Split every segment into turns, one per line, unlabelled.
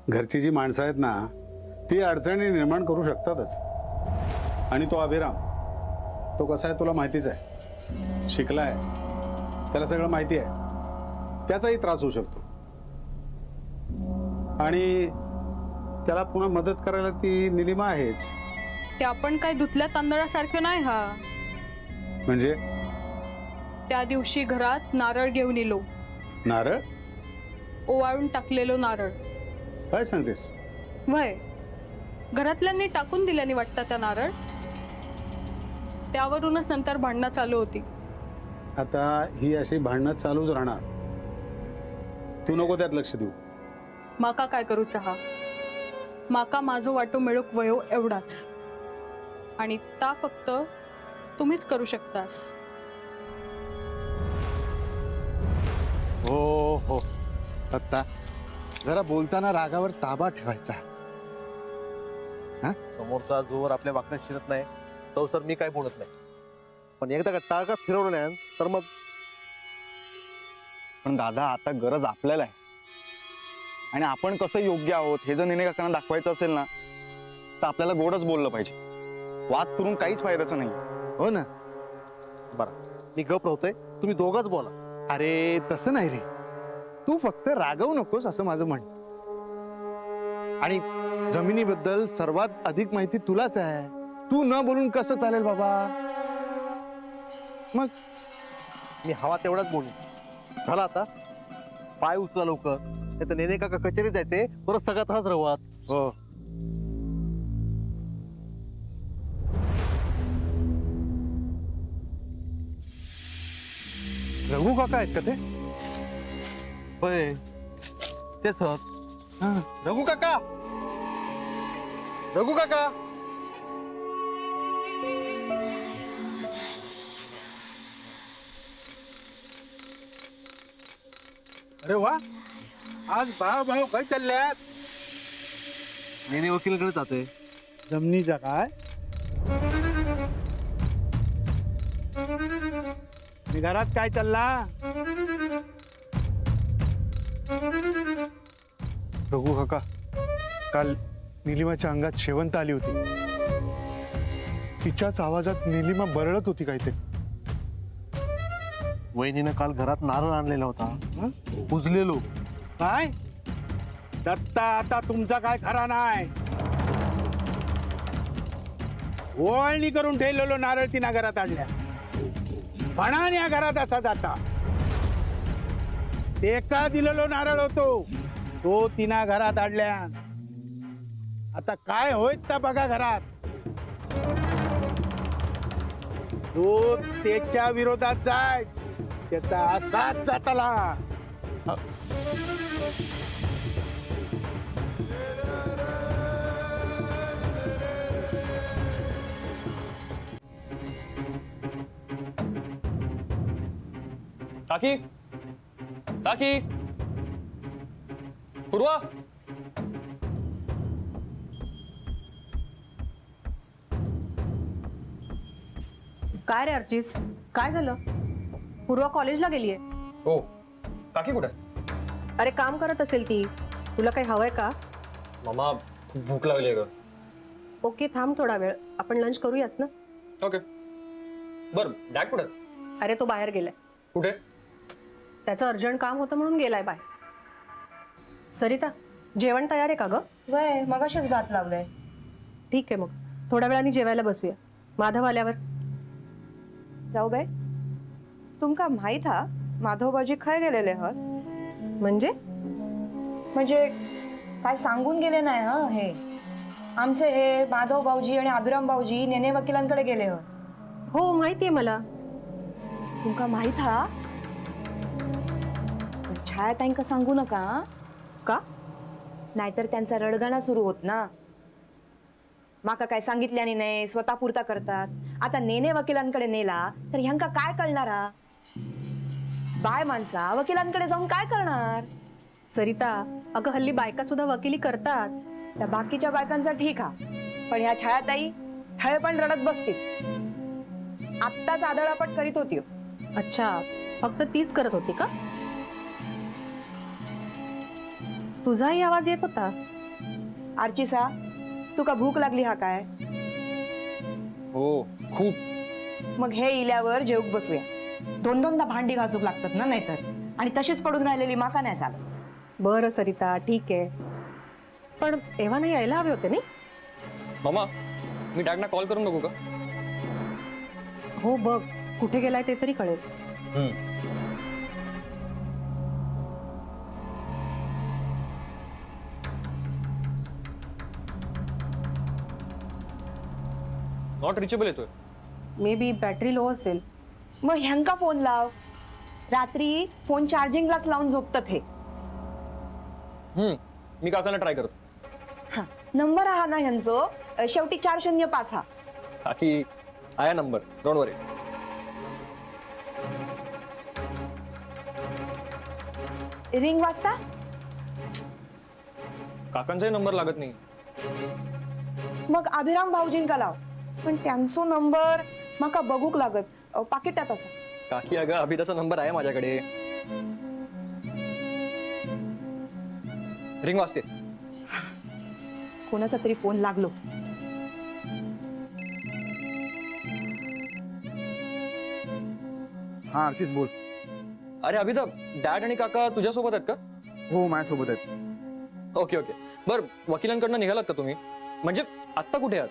घरची जी माणसं आहेत ना ती अडचणी निर्माण करू शकतातच. आणि तो अभिराम, तो कसा आहे तुला माहितीच आहे, शिकलाय, त्याला सगळं माहिती आहे, त्याचाही त्रास होऊ शकतो. आणि त्याला पुन्हा मदत करायला ती निलिमा आहेच.
ते आपण काय धुतल्या तांदळासारखं नाही. हा
म्हणजे
त्या दिवशी घरात नारळ घेऊन येलो.
नारळ?
ओवाळून टाकलेलो नारळ.
काय सांगतेस?
वय, घरातल्यांनी टाकून दिल्याने वाटतं त्या नारळ. त्यावरूनच नंतर भांडणं चालू होती.
आता ही अशी भांडणं चालूच राहणार, तू नको त्यात लक्ष देऊ.
माका काय करूचा हा, माका माझो वाटो मिळूक वयो एवढाच, आणि ता फक्त तुम्हीच करू शकतास.
हो हो, आता जरा बोलताना रागावर ताबा ठेवायचा.
समोरचा जोवर आपल्या वागण्यात शिरत नाही तो सर मी काय बोलत नाही, पण एकदा का टाळका फिरवलं नाही तर मग.
पण दादा, आता गरज आपल्याला आहे, आणि आपण कसं योग्य आहोत हे जर नेने काकांना दाखवायचं असेल ना तर आपल्याला गोडच बोललं पाहिजे. वाद करून काहीच फायद्याचं नाही.
हो ना.
बरं, मी गप राहतोय, तुम्ही दोघंच बोला.
अरे तसं नाही रे, तू फक्त रागवू नकोस असं माझं म्हण. आणि जमिनीबद्दल सर्वात अधिक माहिती तुलाच आहे, तू न बोलून कसं चालेल बाबा. मग
मी हवा तेवढाच बोलू. झाला आता, पाय उचला लवकर, नाही तर नेने काका कचेरीत जायचे, परत सगळा त्रास रवत.
हो, रघु काका आहेत का ते?
होय ते सर.
हा.
रघु काका, रघु काका.
अरे वा, आज भाव भाव काय चालल्यात?
नेने वकीलकडे जाते.
जमिनीचा काय? घरात काय चालला?
रघु काका, काल निलिमाच्या अंगात शेवंत आली होती, तिच्याच आवाजात निलिमा बरळत होती काहीतरी.
वहिनीनं काल घरात नारळ आणलेला होता, पुजलेलो.
काय दत्ता, आता तुमचा काय खरा नाही. ओळणी करून ठेवलेलो नारळ तिना घरात आणल्या, फणान या घरात असा जाता. एका दिलेलो नारळ होतो तो तिना घरात आणल्या. आता काय होईत तर बघा घरात. तो त्याच्या विरोधात जाय, त्याचा असाच जाताला.
काकी, काकी, पूर्वा.
काय रे अर्चिस, काय झालं? पूर्वा कॉलेजला गेलीये.
हो, काकी कुठे?
अरे काम करत असेल ती. तुला काही हवंय का?
मामा, खूप भूक लागली आहे ग.
ओके, थांब थोडा वेळ, आपण लंच करूयाच ना.
ओके. बर, डॅड कुठे?
अरे तो बाहेर गेलाय.
कुठे?
त्याचं अर्जंट काम होतं म्हणून गेलाय बाहेर. सरिता, जेवण तयार आहे का ग?
वय मगाशीच भात लावलंय.
ठीक आहे, मग थोड्या वेळाने जेवायला बसूया. माधव आल्यावर.
जाऊ बाई, तुमका माहित हा माधवबाजी खय गेलेले हत?
म्हणजे
काय सांगून गेले नाही हा. हे आमचे हे माधव भाऊजी आणि अभिराम भाऊजी नेने वकिलांकडे गेले हत.
हो, माहितीये मला.
तुमका माहित हा? छाया ताईंका सांगू नका
का?
नाहीतर त्यांचा रडगाणा सुरू होत ना. माका काय सांगितल्याने नाही, स्वतः पुरता करतात. आता नेने वकिलांकडे नेला तर ह्यांका काय कळणार हा? बाय माणसा वकिलांकडे जाऊन काय करणार?
सरिता, अगं हल्ली बायका सुद्धा वकिली करतात.
त्या बाकीच्या बायकांचा ठीक हा, पण ह्या छायाताई थळ पण रडत बसतील. आत्ताच आदळापट करीत होती.
अच्छा, फक्त तीच करत होती का? तुझाही आवाज येत होता.
आर्चिसा, तू का भूक लागली हा काय?
हो खूप.
मग हे इल्यावर जेवूक बसूया. दोन दोनदा भांडी घासूक लागतात ना नाहीतर. आणि तशीच पडून राहिलेली माका नाही चालत.
बरं सरिता, ठीक आहे. पण एव्हा नाही यायला हवे होते नाही?
मामा मी डॅडना कॉल करून बघू का?
हो बघ, कुठे गेलाय ते तरी कळेल.
नॉट रिचेबल येतोय.
मे बी बॅटरी लो असेल.
मग ह्यांका फोन लाव. रात्री फोन चार्जिंगलाच लावून झोपतात हे.
मी काकांना ट्राय करतो.
हा नंबर हा ना ह्यांचो शेवटी 405 हा.
काकी आया नंबर, डोंट वरी.
रिंग वाजता.
काकांचाही नंबर लागत नाही.
मग अभिराम भाऊजींका लाव. पण त्यांचो नंबर माका बघूक लागत. पाकिटात असा.
काकी अगं अभिदाचा नंबर आहे माझ्याकडे. रिंग वाजते.
कोणाचा तरी फोन लागलो.
हा आर्चिस बोल.
अरे अभिदा, डॅड आणि काका तुझ्यासोबत आहेत का?
हो माझ्यासोबत आहेत.
Okay okay. बर वकिलांकडनं निघालात का तुम्ही? म्हणजे आत्ता कुठे आहात?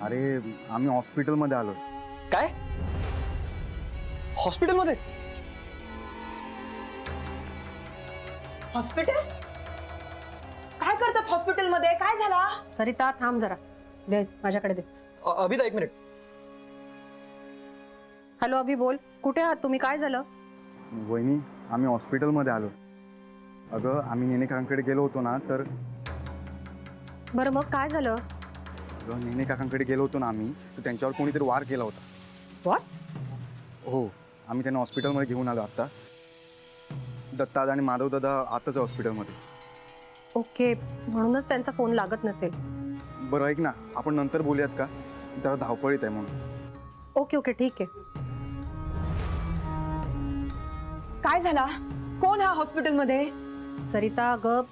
अरे आम्ही हॉस्पिटलमध्ये आलोय.
काय? हॉस्पिटलमध्ये?
हॉस्पिटल? काय करतात हॉस्पिटलमध्ये? काय झाला?
सरिता थांब जरा, दे माझ्याकडे दे.
अभिदा एक मिनिट.
हॅलो अभि, बोल. कुठे आहात तुम्ही? काय झालं?
वहिनी आम्ही हॉस्पिटलमध्ये आलो. अगं आम्ही नेनेकाकांकडे गेलो होतो ना, तर
बरं मग काय झालं?
अगं नेनेकाकांकडे गेलो होतो ना आम्ही, तर त्यांच्यावर कोणीतरी वार केला होता.
व्हॉट?
हो आम्ही त्यांना हॉस्पिटलमध्ये घेऊन आलो आता. दत्तादा आणि माधवदादा आताच हॉस्पिटलमध्ये.
ओके, म्हणूनच त्यांचा फोन लागत नसेल.
बरं ऐक ना, आपण नंतर बोलूयात का? जरा धावपळीत आहे म्हणून.
ओके ओके ठीक आहे.
काय झाला? कोण हा हॉस्पिटलमध्ये?
सरिता अगं,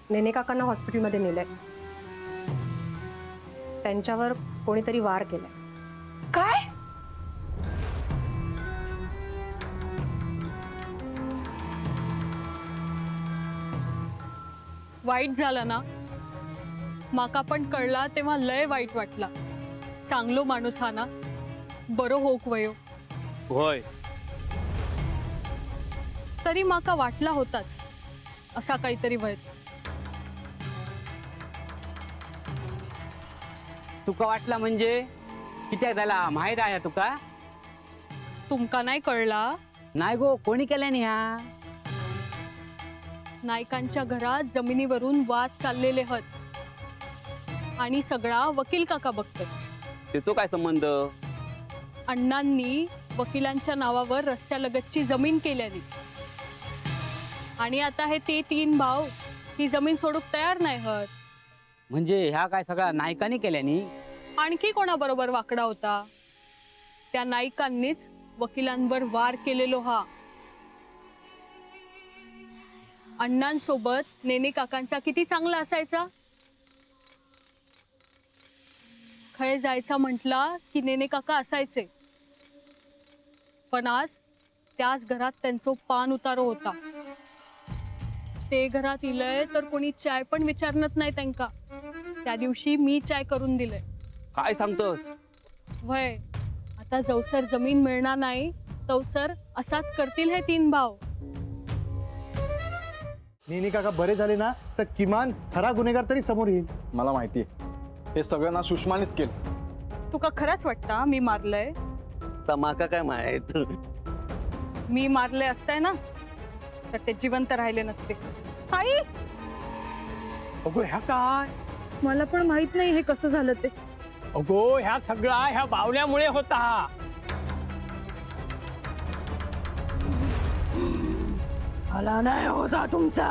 नेने काकांना हॉस्पिटलमध्ये नेलंय. त्यांच्यावर कोणीतरी वार केलाय.
काय?
वाईट झालं ना. माका पण कळला तेव्हा लय वाईट वाटला. चांगलो माणूस हा ना. बरं होक वयो.
होय.
तरी माका वाटला होताच असा काहीतरी वय.
तुका वाटला म्हणजे कित्याक झाला माहीत आहे तुका?
तुमका नाही कळला?
नाही गो, कोणी केल्याने ह्या?
नायकांच्या घरात जमिनीवरून वाद चाललेले हत. आणि सगळा वकील काका बघतोय.
त्याचो काय संबंध?
अण्णांनी वकिलांच्या नावावर रस्त्यालगतची जमीन केल्याने. आणि आता हे ते 3 भाऊ ही जमीन सोडूक तयार नाही हत.
म्हणजे ह्या काय सगळा नायकांनी केल्यानी?
आणखी कोणाबरोबर वाकडा होता? त्या नायकांनीच वकिलांवर वार केलेलो हा. अण्णांसोबत नेने काकांचा किती चांगला असायचा. खय जायचा म्हटला की नेने काका असायचे. पण आज त्याच घरात त्यांचो पान उतारो होता. ते घरात इलय तर कोणी चाय पण विचारत नाही त्यांका. त्या दिवशी मी चाय करून दिलंय.
काय सांगतोस?
वय आता जवसर जमीन मिळणार नाही तवसर असाच करतील हे 3 भाऊ.
नेने काका बरे झाले ना, तर किमान खरा गुन्हेगार तरी समोर येईल.
मला माहिती आहे हे सगळं ना सुषमानेच केलं.
तुका खरंच वाटतं मी मारलंय?
माका काय माहित.
मी मारले असताय ना तर ते जिवंत राहिले नसते. आई,
अगो ह्या काय?
मला पण माहित नाही हे कसं झालं ते.
अगो ह्या सगळा ह्या बावल्यामुळे होता. मला नाही होता तुमचा.